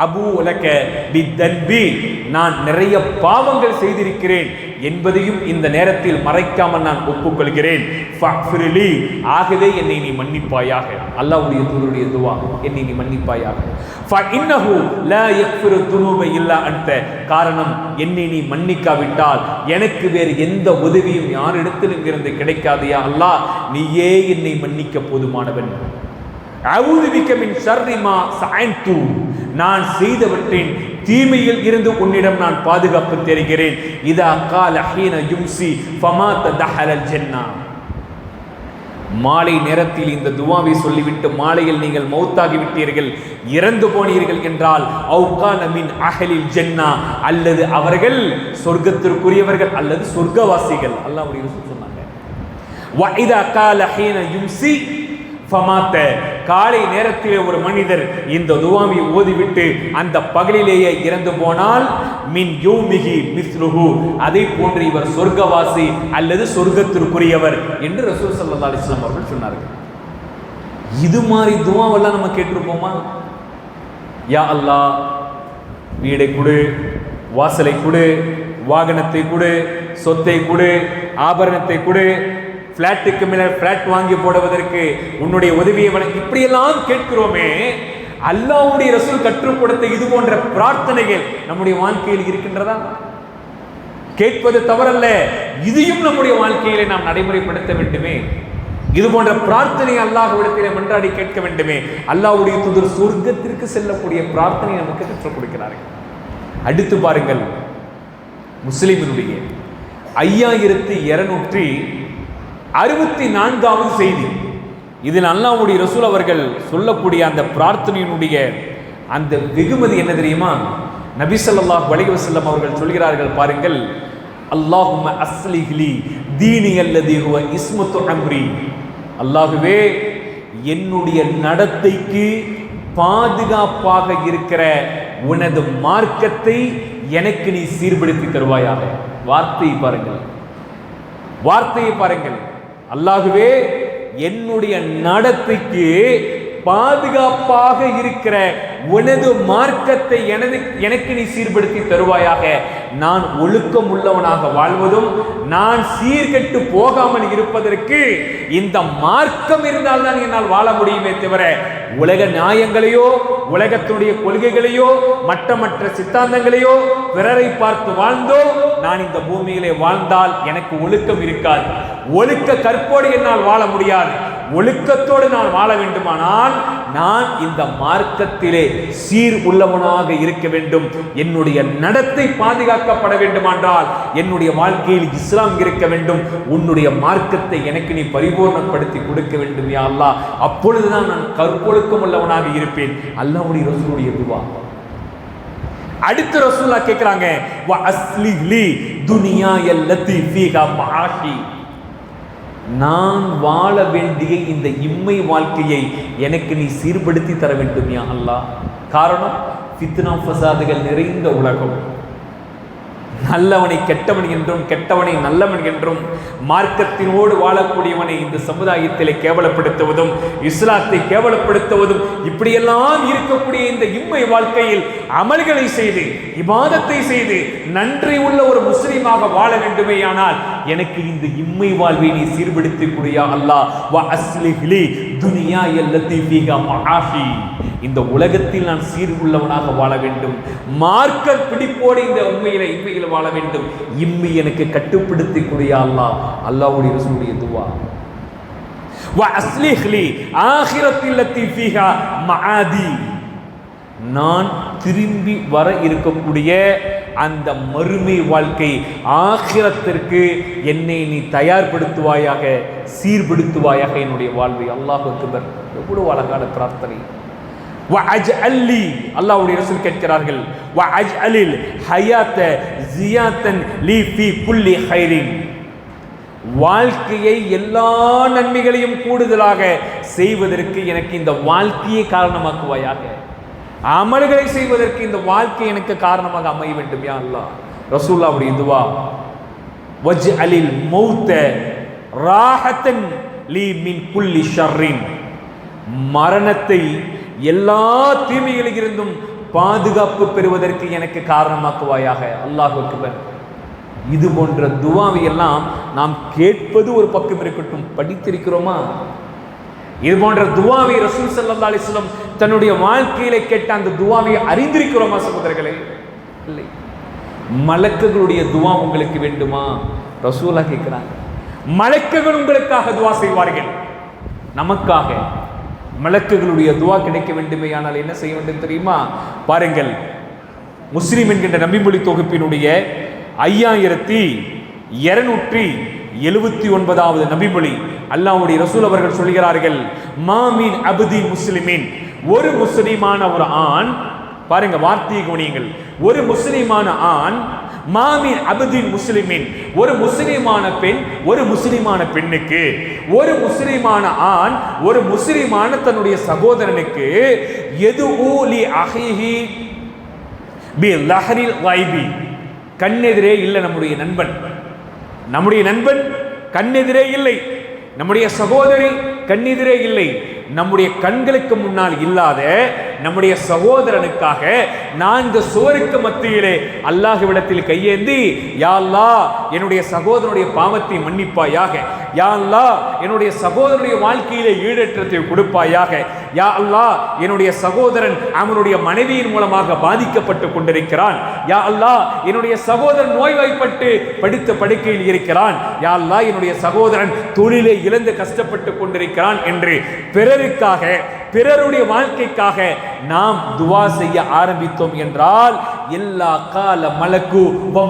அபூ லக பி தன்பி, நான் நிறைய பாவங்கள் செய்திருக்கிறேன் என்பதையும் இந்த நேரத்தில் மறைக்காமல் நான் ஒப்புக்கொள்கிறேன். ஃபக்ஃபிர்லி, ஆகவே என்னை நீ மன்னிப்பாயாக. அல்லாஹ்வுடைய தூதருடைய துஆ, என்னை நீ மன்னிப்பாயாக. ஃபஇன்னஹு லா யக்ஃபிரு துனூப இல்லா அன்த, காரணம் என்னை நீ மன்னிக்காவிட்டால் எனக்கு வேறு எந்த உதவியும் யாரிடத்திலும் இருந்து கிடைக்காது யா அல்லாஹ், நீயே என்னை மன்னிக்க போதுமானவன். அஊது பிக மின் ஷர்ரி மா ஸஅன்து, நான் செய்தவற்றின் தீமையில் இருந்து உன்னிடம் நான் பாதுகாப்பு தேடுகிறேன். இதா கால ஹீன யும்சி ஃபமா ததஹலல் ஜன்னா, மாலை நேரத்தில் இந்த துவாவை சொல்லிவிட்டு மாலையில் நீங்கள் மௌத்தாகி விட்டீர்கள், இறந்து போனீர்கள் என்றால் அவுகான மின் அஹலில் ஜன்னா, அல்லது அவர்கள் சொர்க்கத்திற்குரியவர்கள் அல்லது சொர்க்கவாசிகள். அல்லாஹ்வுடைய ரசூல் சொன்னாங்க. வஇதா கால ஹீன யும்சி ஃபமாத, காலை நேரத்திலே ஒரு மனிதர் இந்த துவாவை ஓதிவிட்டு அந்த பகலிலேயே இறந்து போனால் மின் யௌமிஹி மிஸ்லுஹு, அதை போன்று இவர் சொர்க்கவாசி அல்லது சொர்க்கத்திற்குரியவர் என்று ரசூல் ஸல்லல்லாஹு அலைஹி வஸல்லம் அவர்கள் சொன்னார்கள். இது மாதிரி துவாவெல்லாம் நம்ம கேட்டிருப்போமா? யா அல்லாஹ், வீடை கொடு, வாசலை கொடு, வாகனத்தை கொடு, சொத்தை கொடு, ஆபரணத்தை கொடு, பிளாட்டுக்கு மேல பிளாட் வாங்கி போடுவதற்கு உன்னுடைய உதவியை வழங்கி, இப்படியெல்லாம் கேட்கிறோமே. அல்லாஹ்வுடைய ரசூல் கற்றுக் கொடுத்த இது போன்ற பிரார்த்தனைகள் நம்முடைய வாழ்க்கையில் இருக்கின்றதா? கேட்பது தவறல்ல, இதையும் நம்முடைய வாழ்க்கையிலே நாம் நடைமுறைப்படுத்த வேண்டுமே. இது போன்ற பிரார்த்தனை அல்லாஹ்விடத்திலே மன்றாடி கேட்க வேண்டுமே. அல்லாஹ்வுடைய தூதர் சொர்க்கத்திற்கு செல்லக்கூடிய பிரார்த்தனை நமக்கு கற்றுக் கொடுக்கிறார்கள். அடுத்து பாருங்கள், முஸ்லிமினுடைய 5264வது செய்தி. இதில் அல்லாஹ்வுடைய ரசூல் அவர்கள் சொல்லக்கூடிய அந்த பிரார்த்தனையினுடைய அந்த வெகுமதி என்ன தெரியுமா? நபி ஸல்லல்லாஹு அலைஹி வஸல்லம் அவர்கள் சொல்கிறார்கள், பாருங்கள், அல்லாஹும்ம அஸ்லிஹ் லி தீனி அல்லதி ஹுவ இஸ்மத்து அம்ரி. அல்லாஹ்வே, என்னுடைய நடத்தைக்கு பாதுகாப்பாக இருக்கிற உனது மார்க்கத்தை எனக்கு நீ சீர்படுத்தி தருவாயாக. வார்த்தையை பாருங்கள், வார்த்தையை பாருங்கள். அல்லாஹ்வே, என்னுடைய நடத்தைக்கு பாதுகாப்பாக இருக்கிற உனது மார்க்கத்தை எனக்கு நீ சீர்படுத்தி தருவாயாக. நான் ஒழுக்கம் உள்ளவனாக வாழ்வதும் நான் சீர்கெட்டு போகாமல் இருப்பதற்கு இந்த மார்க்கம் இருந்தால்தான் என்னால் வாழ முடியுமே தவிர உலக நியாயங்களையோ உலகத்தினுடைய கொள்கைகளையோ மற்ற சித்தாந்தங்களையோ பிறரை பார்த்து வாழ்ந்தோ நான் இந்த பூமியிலே வாழ்ந்தால் எனக்கு ஒழுக்கம் இருக்காது. ஒழுக்க கற்போடு என்னால் வாழ முடியாது. ஒழுக்கத்தோடு நான் வாழ வேண்டுமானால் நான் இந்த மார்க்கத்திலே சீர் உள்ளவனாக இருக்க வேண்டும். என்னுடைய நடத்தை பாதுகாக்கப்பட வேண்டுமென்றால் என்னுடைய வாழ்க்கையில் இஸ்லாம் இருக்க வேண்டும். உன்னுடைய மார்க்கத்தை எனக்கு நீ பரிபூர்ணப்படுத்தி கொடுக்க வேண்டும் யா அல்லாஹ். அப்பொழுதுதான் நான் கற்பொழுக்கம் உள்ளவனாக இருப்பேன். அல்லாஹ்வுடைய ரசூலுடைய துவா. அடுத்து ரசூலா கேட்கிறாங்க, வ அஸ்லிஹ் லி துனியாயல்லதி ஃபீஹா மஆஷி. நான் வாழ வேண்டிய இந்த இம்மை வாழ்க்கையை எனக்கு நீ சீர்படுத்தி தர வேண்டும் யா அல்லாஹ். காரணம், ஃபித்னா ஃபசாதுகள் நிறைந்த உலகம். நல்லவனை கெட்டவன் என்றும் கெட்டவனை நல்லவன் என்றும் மார்க்கத்தினோடு வாழக்கூடியவனை இந்த சமுதாயத்திலே கேவலப்படுத்துவதும் இஸ்லாத்தை கேவலப்படுத்துவதும் இப்படியெல்லாம் இருக்கக்கூடிய இந்த இம்மை வாழ்க்கையில் அமல்களை செய்து இபாதத்தை செய்து நன்றி உள்ள ஒரு முஸ்லீமாக வாழ வேண்டுமேயானால் எனக்கு இந்த இம்மை வாழ்வை நீ சீர்படுத்தி கூடியா அல்லாஹ். வ அஸ்லிஹ் லி துனியாயல்லதி ஃபீஹா மஆஷி. இந்த உலகத்தில் நான் சீர் உள்ளவனாக வாழ வேண்டும். மார்க்க பிடிப்போடு இந்த இம்மையில் வாழ வேண்டும். இம்மை எனக்கு கட்டுப்படுத்தி கூடிய அல்லாஹ். அல்லாஹ்வுடைய ரசூலுடைய துவா. வ அஸ்லிஹ் லி ஆகிரத்தில்லதி ஃபீஹா மஆதி. நான் திரும்பி வர இருக்கக்கூடிய அந்த மறுமை வாழ்க்கை ஆகிரத்திற்கு என்னை நீ தயார்படுத்துவாயாக, சீர்படுத்துவாயாக என்னுடைய வாழ்வை. அல்லாஹ் அக்பர். எவ்வளவு அழகான பிரார்த்தனை. வஅஜ்அல்லி, அல்லாஹ்வுடைய ரசூல் கேட்கிறார்கள், வஅஜ்அலில் ஹயாத ஜியாதன் லீ ஃபீ குல்லி கைரின். வாழ்க்கையை எல்லா நன்மைகளையும் கூடுதலாக செய்வதற்கு எனக்கு இந்த வாழ்க்கையை காரணமாக்குவாயாக. அமல்களை செய்வதற்கு இந்த வாழ்க்கை எனக்கு காரணமாக அமைய வேண்டும் யா அல்லாஹ். ரசூலுல்லாஹ்வுடைய துவா. வஜ்அலில் மௌத ராஹத்தன் லீ மின் குல்லி ஷர்ரின். மரணத்தை எல்லா தீமைகளில் இருந்தும் பாதுகாப்பு பெறுவதற்கு எனக்கு காரணமாக்குவாயாக. அல்லாஹ் அக்பர். இது போன்ற துவாவை எல்லாம் நாம் கேட்பது ஒரு பக்கம் இருக்கட்டும், படித்திருக்கிறோமா? இது போன்ற துவாவை ரசூல் ஸல்லல்லாஹு அலைஹி வஸல்லம் தன்னுடைய வாழ்க்கையிலே கேட்ட அந்த துவாவை அறிந்திருக்கிறோமா சகோதரர்களே? இல்லை. மலக்குகளுடைய துவா உங்களுக்கு வேண்டுமா? ரசூலா கேட்கிறாங்க. மலக்குகள் உங்களுக்காக துவா செய்வார்கள். நமக்காக மலக்குகளுடைய துவா கிடைக்க வேண்டுமே ஆனால் என்ன செய்ய வேண்டும் தெரியுமா? பாருங்கள், முஸ்லிம் என்கின்ற நபிமொழி தொகுப்பினுடைய 5279வது நபிமொழி அல்லாஹ்வுடைய ரசூல் அவர்கள் சொல்கிறார்கள், மாமின் அப்தி முஸ்லிமின், ஒரு முஸ்லிமான ஒரு ஆண், பாருங்க வார்த்தையை கவனியுங்கள், ஒரு முஸ்லிமான ஆண், மாமின் அப்தின் முஸ்லிமின், ஒரு முஸ்லிமான பெண் ஒரு முஸ்லிமான பெண்ணுக்கு, ஒரு முஸ்லிமான ஆண் ஒரு முஸ்லிமான தன்னுடைய சகோதரனுக்கு யதுஊ லி அஹீஹி பி லஹரில் கைபி, கண்ணெதிரே இல்லை நம்முடைய நண்பன், நம்முடைய நண்பன் கண்ணெதிரே இல்லை, நம்முடைய சகோதரி கண்ணெதிரே இல்லை, நம்முடைய கண்களுக்கு முன்னால் இல்லாத நம்முடைய சகோதரனுக்காக நான்கு சுவருக்கு மத்தியிலே அல்லாஹ்விடத்தில் கையேந்தி, யா அல்லாஹ் என்னுடைய சகோதரனுடைய பாவத்தை மன்னிப்பாயாக, யா அல்லாஹ் என்னுடைய சகோதரனுடைய வாழ்க்கையிலே ஈடேற்றத்தை கொடுப்பாயாக, யா அல்லாஹ் என்னுடைய சகோதரன் அவனுடைய மனைவியின் மூலமாக பாதிக்கப்பட்டு கொண்டிருக்கிறான், யா அல்லாஹ் என்னுடைய சகோதரன் நோய்வாய்ப்பட்டு படுத்த படுக்கையில் இருக்கிறான், யா அல்லாஹ் என்னுடைய சகோதரன் தொழிலை இழந்து கஷ்டப்பட்டு கொண்டிருக்கிறான் என்று பிறருக்காக பிறருடைய வாழ்க்கைக்காக நாம் துவா செய்ய ஆரம்பித்தோம் என்றால், எல்லா கால மலக்கு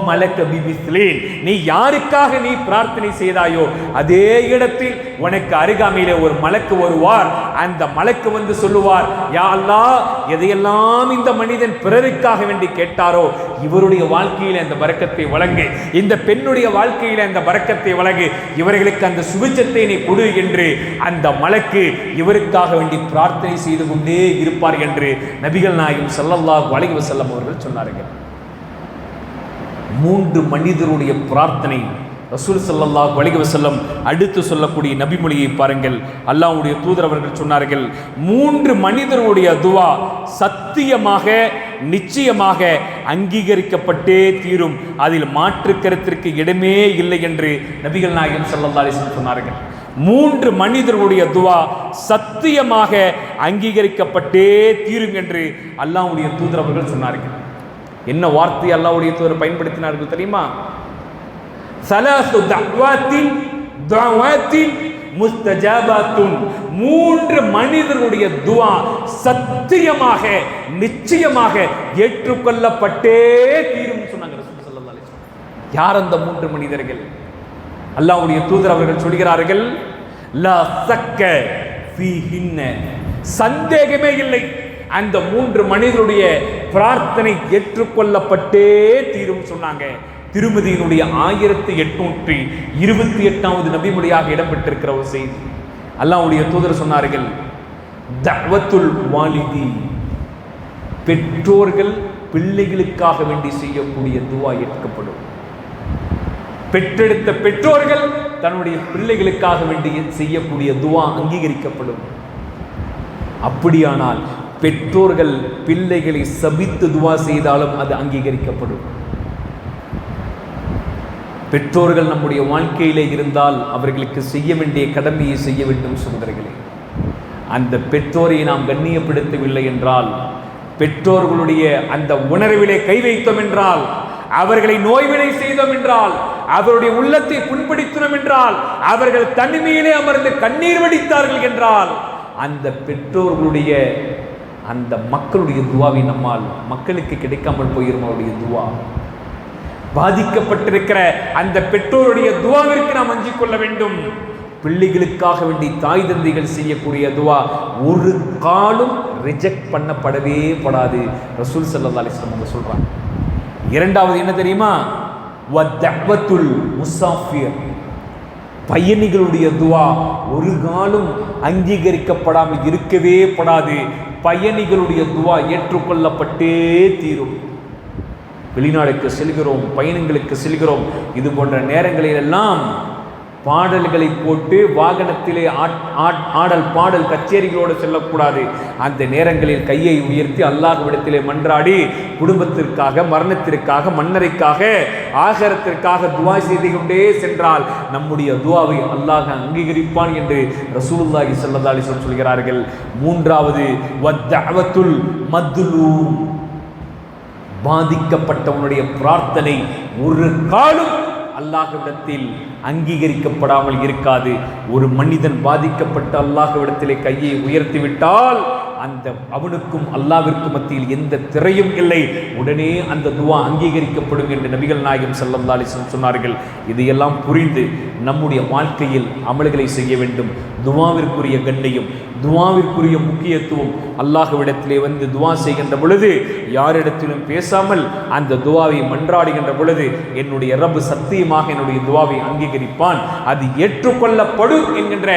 மலக்க பிபிஸ்லீன், நீ யாருக்காக நீ பிரார்த்தனை செய்தாயோ அதே இடத்தில் உனக்கு அருகாமையிலே ஒரு மலக்கு வருவார். அந்த மலக்கு வந்து சொல்லுவார், யா அல்லாஹ் எதையெல்லாம் இந்த மனிதன் பிறருக்காக வேண்டி கேட்டாரோ இவருடைய வாழ்க்கையில் அந்த பரக்கத்தை வழங்கு, இந்த பெண்ணுடைய வாழ்க்கையில் அந்த பரக்கத்தை வழங்கு, இவர்களுக்கு அந்த சுபிட்சத்தை நீ கொடு என்று அந்த மலக்கு இவருக்காக வேண்டி பிரார்த்தனை செய்து கொண்டே இருப்பார் என்று நபிகள் நாயகம் ஸல்லல்லாஹு அலைஹி வஸல்லம் அவர்கள் சொன்னார்கள். 3 மனிதருடைய பிரார்த்தனை ரசூல் ஸல்லல்லாஹு அலைஹி வஸல்லம் அடுத்து சொல்லக்கூடிய நபிமொழியை பாருங்கள். அல்லாஹ்வுடைய தூதர் அவர்கள் சொன்னார்கள், 3 மனிதருடைய துவா சத்தியமாக நிச்சயமாக அங்கீகரிக்கப்பட்டே தீரும், அதில் மாற்று கருத்திற்கு இடமே இல்லை என்று நபிகள் நாயகம் ஸல்லல்லாஹு அலைஹி வஸல்லம் சொன்னார்கள். 3 மனிதர்களுடைய துவா சத்தியமாக அங்கீகரிக்கப்பட்டே தீரும் என்று அல்லாஹ்வுடைய தூதர் அவர்கள் சொன்னார்கள். என்ன வார்த்தை அல்லாஹ்வுடைய தூதர் பயன்படுத்தினார்கள் தெரியுமா? ஸலாஸு தஅவாத்தின் முஸ்தஜாபாத்துன், 3 மனிதர்களுடைய துவா சத்தியமாக நிச்சயமாக ஏற்றுக்கொள்ளப்பட்டே தீரும் சொன்னாங்க ரசூல் ஸல்லல்லாஹு அலைஹி வஸல்லம். யார் அந்த 3 மனிதர்கள்? அல்லாஹ்வுடைய தூதர் அவர்கள் சொல்கிறார்கள், லா ஸக்க ஃபீஹின்ன, சந்தேகமே இல்லை அந்த 3 மனிதருடைய பிரார்த்தனை ஏற்றுக்கொள்ளப்பட்டே தீரும் சொன்னாங்க. திருமதியினுடைய 1828வது நபிமொழியாக இடம்பெற்றிருக்கிற ஒரு செய்தி. அல்லாஹ்வுடைய தூதர் சொன்னார்கள், தஅவத்துல் வாலிதி, பெற்றோர்கள் பிள்ளைகளுக்காக வேண்டி செய்யக்கூடிய துவா ஏற்கப்படும். பெற்றெடுத்த பெற்றோர்கள் தன்னுடைய பிள்ளைகளுக்காக வேண்டி செய்யக்கூடிய துவா அங்கீகரிக்கப்படும். அப்படியானால் பெற்றோர்கள் பிள்ளைகளை சபித்து துவா செய்தாலும் அது அங்கீகரிக்கப்படும். பெற்றோர்கள் நம்முடைய வாழ்க்கையிலே இருந்தால் அவர்களுக்கு செய்ய வேண்டிய கடமையை செய்ய வேண்டும் சகோதரர்களே. அந்த பெற்றோரை நாம் கண்ணியப்படுத்தவில்லை என்றால், பெற்றோர்களுடைய அந்த உணர்விலே கை வைத்தோம் என்றால், அவர்களை நோய்வினை செய்தோம் என்றால், அவருடைய உள்ளத்தை புண்படுத்தினோம் என்றால், அவர்கள் தனிமையிலே அமர்ந்து கண்ணீர் வடித்தார்கள் என்றால், அந்த பெற்றோர்களுடைய அந்த மக்களுடைய துவாவை நம்மால் மக்களுக்கு கிடைக்காமல் போயிரும். அவருடைய துவா பாதிக்கப்பட்டிருக்கிற அந்த பெற்றோருடைய துவாவிற்கு நாம் அஞ்சிக் கொள்ள வேண்டும். பிள்ளைகளுக்காக வேண்டி தாய் தந்தைகள் செய்யக்கூடிய துவா ஒரு காலம் ரிஜெக்ட் பண்ணப்படவே படாது. ரசூல் ஸல்லல்லாஹு அலைஹி வஸல்லம் அவங்க சொல்றாங்க. இரண்டாவது என்ன தெரியுமா? வதஅவத்துல் முஸாஃபிர், பயணிகளுடைய துவா ஒரு காலம் அங்கீகரிக்கப்படாமல் இருக்கவே படாது. பயணிகளுடைய துவா ஏற்றுக்கொள்ளப்பட்டே தீரும். வெளிநாடுக்கு செல்கிறோம், பயணங்களுக்கு செல்கிறோம், இது போன்ற நேரங்களில் எல்லாம் பாடல்களை போட்டு வாகனத்திலே ஆடல் பாடல் கச்சேரிகளோடு செல்லக்கூடாது. அந்த நேரங்களில் கையை உயர்த்தி அல்லாஹ்விடத்திலே மன்றாடி குடும்பத்திற்காக, மரணத்திற்காக, மன்னரைக்காக, ஆகரத்திற்காக துவா செய்து கொண்டே சென்றால் நம்முடைய துவாவை அல்லாஹ் அங்கீகரிப்பான் என்று ரசூலுல்லாஹி ஸல்லல்லாஹு அலைஹி வஸல்லம் சொல்கிறார்கள். மூன்றாவது வதஅவத்துல் மத்லூம், பாதிக்கப்பட்டவனுடைய பிரார்த்தனை ஒரு காலம் அல்லாஹ்விடத்தில் அங்கீகரிக்கப்படாமல் இருக்காது. ஒரு மனிதன் பாதிக்கப்பட்ட அல்லாஹ்விடத்திலே கையை உயர்த்திவிட்டால் அவனுக்கும் அல்லாஹ்விற்கும் மத்தியில் எந்த திரையும் இல்லை. உடனே அந்த துவா அங்கீகரிக்கப்படும் என்று நபிகள் நாயகம் ஸல்லல்லாஹு அலைஹி வஸல்லம் சொன்னார்கள். இதையெல்லாம் புரிந்து நம்முடைய வாழ்க்கையில் அமல்களை செய்ய வேண்டும். துவாவிற்குரிய கண்ணியம், துவாவிற்குரிய முக்கியத்துவம், அல்லாஹ்விடத்திலே வந்து துவா செய்கின்ற பொழுது யாரிடத்திலும் பேசாமல் அந்த துவாவை மன்றாடுகின்ற பொழுது என்னுடைய ரப்பு சத்தியமாக என்னுடைய துவாவை அங்கீகரிப்பான், அது ஏற்றுக்கொள்ளப்படும் என்கின்ற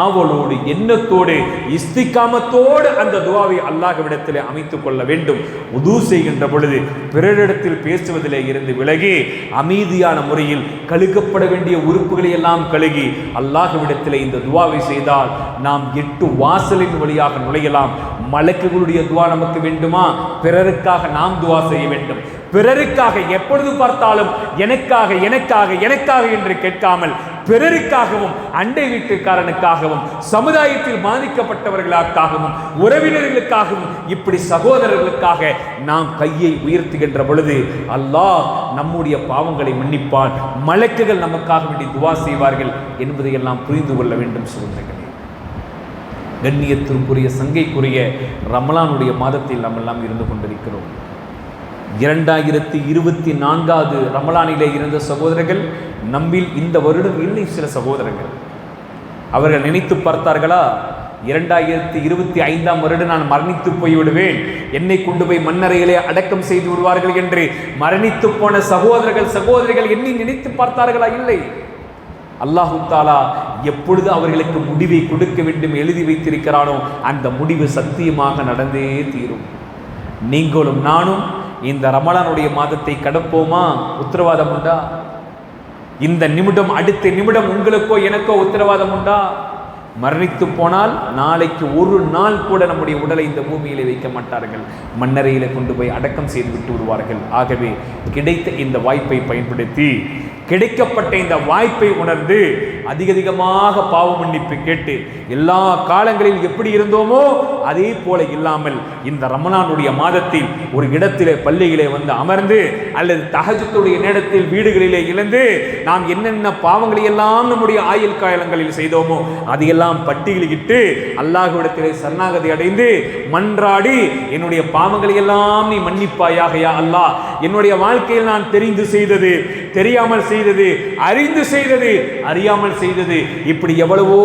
ஆவலோடு எண்ணத்தோடு இஸ்திகாமத்தோடு அந்த துவாவை அல்லாஹ்விடத்திலே அமைத்துக் கொள்ள வேண்டும். உது செய்கின்ற பொழுது பிறரிடத்தில் பேசுவதிலே இருந்து விலகி அமைதியான முறையில் கழுகப்பட வேண்டிய உறுப்புகளை எல்லாம் கழுகி அல்லாஹ்விடத்திலே இந்த துவாவை செய்தால் நாம் 8 வாசலின் வழியாக நுழையலாம். மலக்குகளுடைய துவா நமக்கு வேண்டுமா? பிறருக்காக நாம் துவா செய்ய வேண்டும். பிறருக்காக எப்பொழுது பார்த்தாலும் எனக்காக எனக்காக எனக்காக என்று கேட்காமல் பிறருக்காகவும் அண்டை வீட்டுக்காரனுக்காகவும் சமுதாயத்தில் பாதிக்கப்பட்டவர்களுக்காகவும் உறவினர்களுக்காகவும் இப்படி சகோதரர்களுக்காக நாம் கையை உயர்த்துகின்ற பொழுது அல்லாஹ் நம்முடைய பாவங்களை மன்னிப்பான். மலக்குகள் நமக்காக வேண்டி துவா செய்வார்கள் என்பதையெல்லாம் புரிந்து கொள்ள வேண்டும். சொல்லுங்கள், கண்ணியத்திற்குரிய சங்கைக்குரிய ரமலானுடைய மாதத்தில் நாம் எல்லாம் இருந்து கொண்டிருக்கிறோம். 2024 ரமலானிலே இருந்த சகோதரர்கள் நம்மில் இந்த வருடம் இல்லை. சில சகோதரர்கள் அவர்கள் நினைத்து பார்த்தார்களா, 2025 வருடம் நான் மரணித்து போய்விடுவேன், என்னை கொண்டு போய் மண்ணறையிலே அடக்கம் செய்து விடுவார்கள் என்று மரணித்து போன சகோதரர்கள் எண்ணி நினைத்து பார்த்தார்களா? இல்லை. அல்லாஹு தாலா எப்பொழுது அவர்களுக்கு முடிவை கொடுக்க வேண்டும் எழுதி வைத்திருக்கிறானோ அந்த முடிவு சத்தியமாக நடந்தே தீரும். நீங்களும் நானும் இந்த ரமலானுடைய மாதத்தை கடப்போமா? உத்தரவாதம் உண்டா? இந்த நிமிடம் அடுத்த நிமிடம் உங்களுக்கோ எனக்கோ உத்தரவாதம் உண்டா? மரணித்து போனால் நாளைக்கு ஒரு நாள் கூட நம்முடைய உடலை இந்த பூமியிலே வைக்க மாட்டார்கள், மண்ணறையிலே கொண்டு போய் அடக்கம் செய்து விட்டு விடுவார்கள். ஆகவே கிடைத்த இந்த வாய்ப்பை பயன்படுத்தி, கிடைக்கப்பட்ட இந்த வாய்ப்பை உணர்ந்து அதிகமாக பாவ மன்னிப்பு கேட்டு எல்லா காலங்களில் எப்படி இருந்தோமோ அதே போல இல்லாமல் இந்த ரமலானுடைய மாதத்தில் ஒரு இடத்திலே பள்ளியிலே வந்து அமர்ந்து அல்லது தஹஜ்ஜுடைய நேரத்தில் வீடுகளிலே இழந்து நாம் என்னென்ன பாவங்களை எல்லாம் நம்முடைய ஆயுள் காலங்களில் செய்தோமோ அதையெல்லாம் பட்டியலிட்டு அல்லாஹ்விடத்திலே சரணாகதி அடைந்து மன்றாடி என்னுடைய பாவங்களை எல்லாம் நீ மன்னிப்பாயாக யா அல்லாஹ், என்னுடைய வாழ்க்கையில் நான் தெரிந்து செய்தது, தெரியாமல் செய்தது, அறிந்து செய்தது, அறியாமல் செய்தது, இப்படி எவ்வளவோ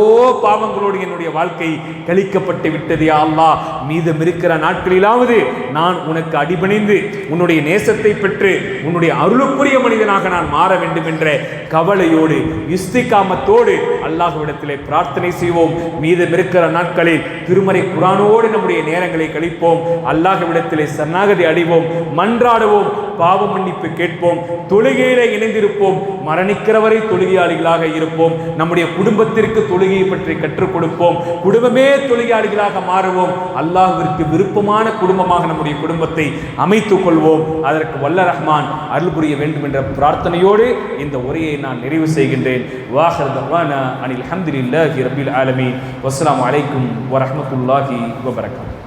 பாவங்களோடு என்னுடைய வாழ்க்கை கழிக்கப்பட்டு விட்டது யா அல்லாஹ், மீதம் இருக்கிற நாட்களிலாவது நான் உனக்கு அடிபணிந்து உன்னுடைய நேசத்தை பெற்று உன்னுடைய அருளுக்குரிய மனிதனாக நான் மாற வேண்டும் என்ற கவலையோடு இஸ்திகாமத்தோடு அல்லாஹ்விடத்திலே பிரார்த்தனை செய்வோம். மீதம் இருக்கிற நாட்களில் திருமறை குர்ஆனோடு நம்முடைய நேரங்களை கழிப்போம். அல்லாஹ்விடத்திலே சரணாகதி அடைவோம், மன்றாடுவோம், பாவ மன்னிப்பு கேட்போம், தொழுகையிலே இணைந்திருப்போம், மரணிக்கிறவரை தொழுகையாளிகளாக இருப்போம், நம்முடைய குடும்பத்திற்கு தொழுகையை பற்றி கற்றுக் கொடுப்போம், குடும்பமே தொழுகையாளிகளாக மாறுவோம், அல்லாஹ்விற்கு விருப்பமான குடும்பமாக நம்முடைய குடும்பத்தை அமைத்துக் கொள்வோம். அதற்கு வல்ல ரஹ்மான் அருள் புரிய வேண்டும் என்ற பிரார்த்தனையோடு இந்த உரையை நான் நிறைவு செய்கின்றேன். வாஹிர் தஅவானா அனில் ஹம்துலில்லாஹி ரப்பில் ஆலமீன். வஸ்ஸலாமு அலைக்கும் வரஹ்மத்துல்லாஹி வபரகாத்துஹு.